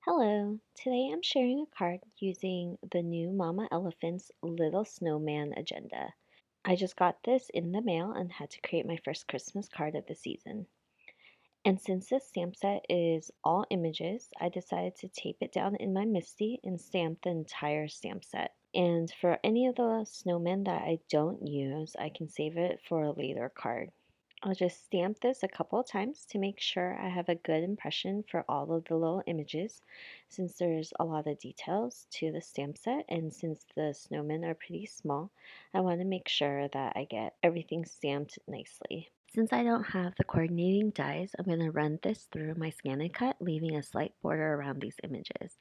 Hello, today I'm sharing a card using the new Mama Elephant's Little Snowman agenda. I just got this in the mail and had to create my first Christmas card of the season. And since this stamp set is all images, I decided to tape it down in my Misti and stamp the entire stamp set. And for any of the snowmen that I don't use, I can save it for a later card. I'll just stamp this a couple of times to make sure I have a good impression for all of the little images, since there's a lot of details to the stamp set, and since the snowmen are pretty small, I want to make sure that I get everything stamped nicely. Since I don't have the coordinating dies, I'm going to run this through my scan and cut, leaving a slight border around these images.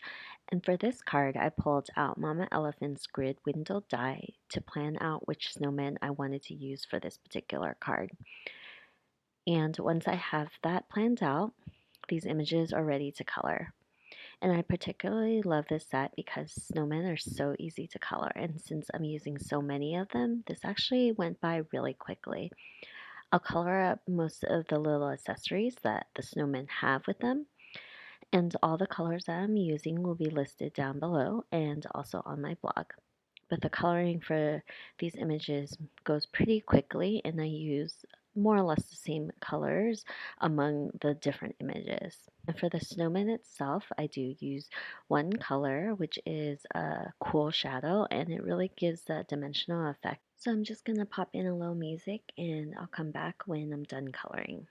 And for this card, I pulled out Mama Elephant's grid window die to plan out which snowmen I wanted to use for this particular card. And once I have that planned out, these images are ready to color. And I particularly love this set because snowmen are so easy to color. And since I'm using so many of them, this actually went by really quickly. I'll color up most of the little accessories that the snowmen have with them. And all the colors that I'm using will be listed down below and also on my blog. But the coloring for these images goes pretty quickly, and I use more or less the same colors among the different images. And for the snowman itself, I do use one color, which is a cool shadow, and it really gives that dimensional effect. So I'm just going to pop in a little music, and I'll come back when I'm done coloring.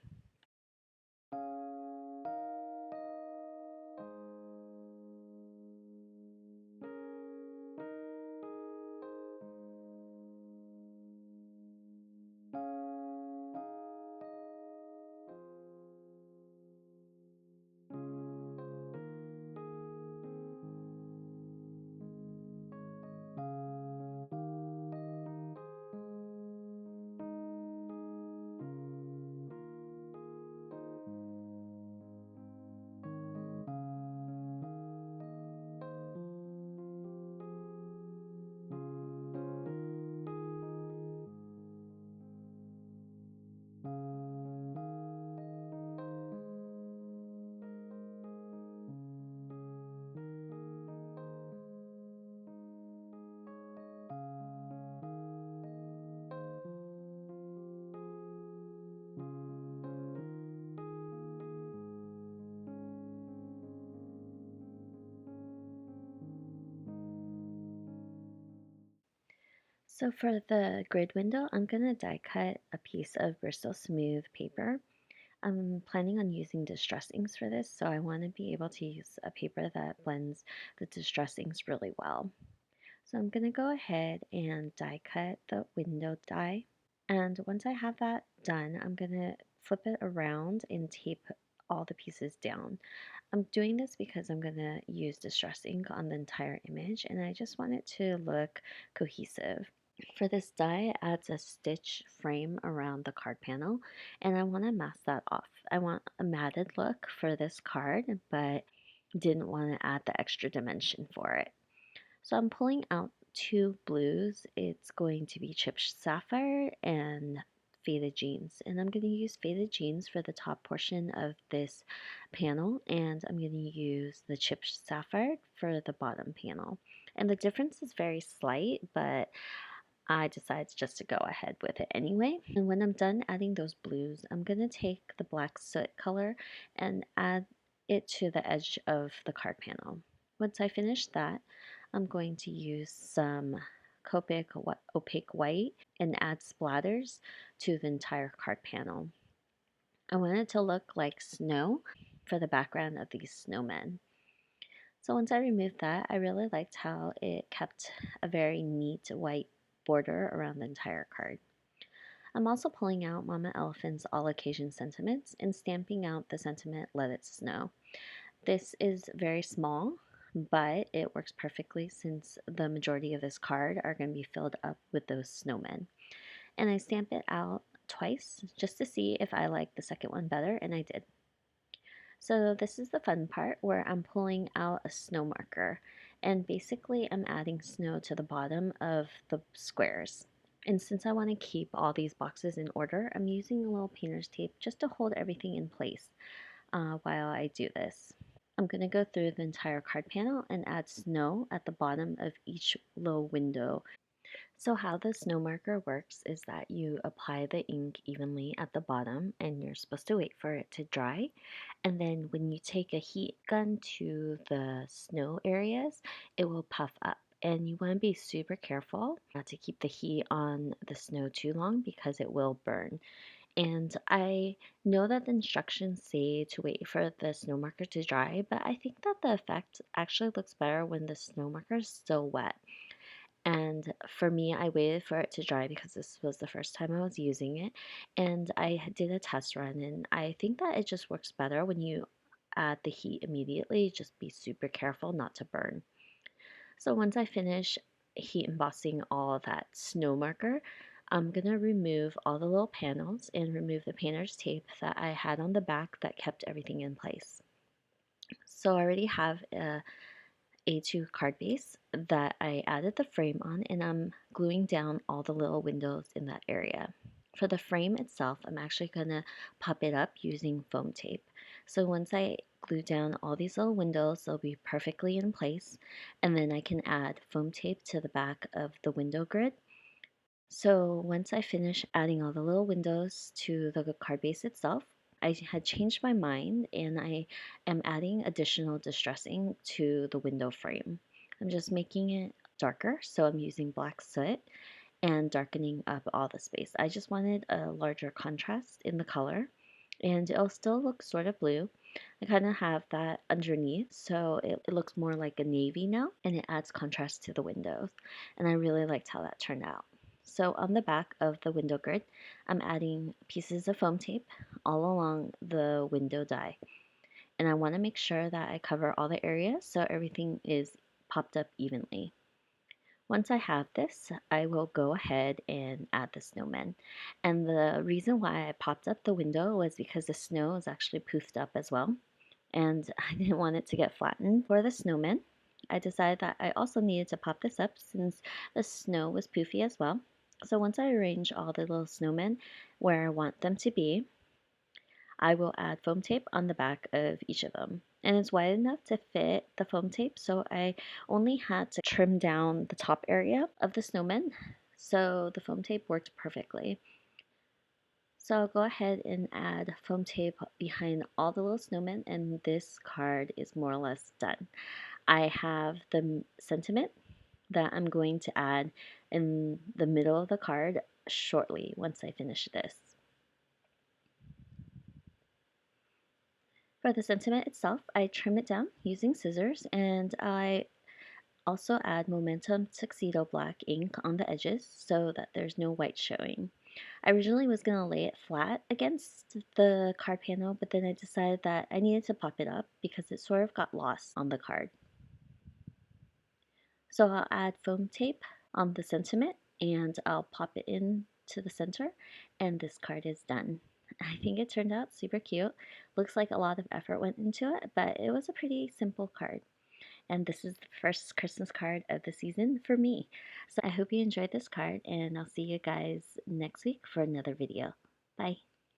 So for the grid window, I'm going to die cut a piece of Bristol Smooth paper. I'm planning on using distress inks for this, so I want to be able to use a paper that blends the distress inks really well. So I'm going to go ahead and die cut the window die. And once I have that done, I'm going to flip it around and tape all the pieces down. I'm doing this because I'm going to use distress ink on the entire image, and I just want it to look cohesive. For this die, it adds a stitch frame around the card panel, and I want to mask that off. I want a matted look for this card, but didn't want to add the extra dimension for it. So I'm pulling out two blues. It's going to be Chipped Sapphire and Faded Jeans. And I'm going to use Faded Jeans for the top portion of this panel, and I'm going to use the Chipped Sapphire for the bottom panel. And the difference is very slight, but I decided just to go ahead with it anyway. And when I'm done adding those blues, I'm going to take the black soot color and add it to the edge of the card panel. Once I finish that, I'm going to use some Copic opaque white and add splatters to the entire card panel. I want it to look like snow for the background of these snowmen. So once I removed that, I really liked how it kept a very neat white border around the entire card. I'm also pulling out Mama Elephant's All Occasion Sentiments and stamping out the sentiment Let It Snow. This is very small, but it works perfectly since the majority of this card are going to be filled up with those snowmen. And I stamp it out twice just to see if I like the second one better, and I did. So this is the fun part where I'm pulling out a snow marker, and basically I'm adding snow to the bottom of the squares. And since I want to keep all these boxes in order, I'm using a little painter's tape just to hold everything in place while I do this. I'm going to go through the entire card panel and add snow at the bottom of each little window. So how the snow marker works is that you apply the ink evenly at the bottom and you're supposed to wait for it to dry. And then when you take a heat gun to the snow areas, it will puff up. And you want to be super careful not to keep the heat on the snow too long because it will burn. And I know that the instructions say to wait for the snow marker to dry, but I think that the effect actually looks better when the snow marker is still wet. And for me, I waited for it to dry because this was the first time I was using it. And I did a test run, and I think that it just works better when you add the heat immediately. Just be super careful not to burn. So once I finish heat embossing all that snow marker, I'm going to remove all the little panels and remove the painter's tape that I had on the back that kept everything in place. So I already have a A2 card base that I added the frame on, and I'm gluing down all the little windows in that area. For the frame itself, I'm actually going to pop it up using foam tape. So once I glue down all these little windows, they'll be perfectly in place, and then I can add foam tape to the back of the window grid. So once I finish adding all the little windows to the card base itself, I had changed my mind and I am adding additional distressing to the window frame. I'm just making it darker, so I'm using black soot and darkening up all the space. I just wanted a larger contrast in the color, and it'll still look sort of blue. I kind of have that underneath, so it looks more like a navy now, and it adds contrast to the windows, and I really liked how that turned out. So on the back of the window grid, I'm adding pieces of foam tape all along the window die, and I want to make sure that I cover all the areas so everything is popped up evenly. Once I have this, I will go ahead and add the snowmen. And the reason why I popped up the window was because the snow is actually poofed up as well. And I didn't want it to get flattened for the snowmen. I decided that I also needed to pop this up since the snow was poofy as well. So once I arrange all the little snowmen where I want them to be, I will add foam tape on the back of each of them. And it's wide enough to fit the foam tape, so I only had to trim down the top area of the snowman. So the foam tape worked perfectly. So I'll go ahead and add foam tape behind all the little snowmen, and this card is more or less done. I have the sentiment that I'm going to add in the middle of the card shortly once I finish this. For the sentiment itself, I trim it down using scissors, and I also add Memento Tuxedo black ink on the edges so that there's no white showing. I originally was going to lay it flat against the card panel, but then I decided that I needed to pop it up because it sort of got lost on the card. So I'll add foam tape on the sentiment and I'll pop it in to the center, and this card is done. I think it turned out super cute. Looks like a lot of effort went into it, but it was a pretty simple card. And this is the first Christmas card of the season for me. So I hope you enjoyed this card, and I'll see you guys next week for another video. Bye.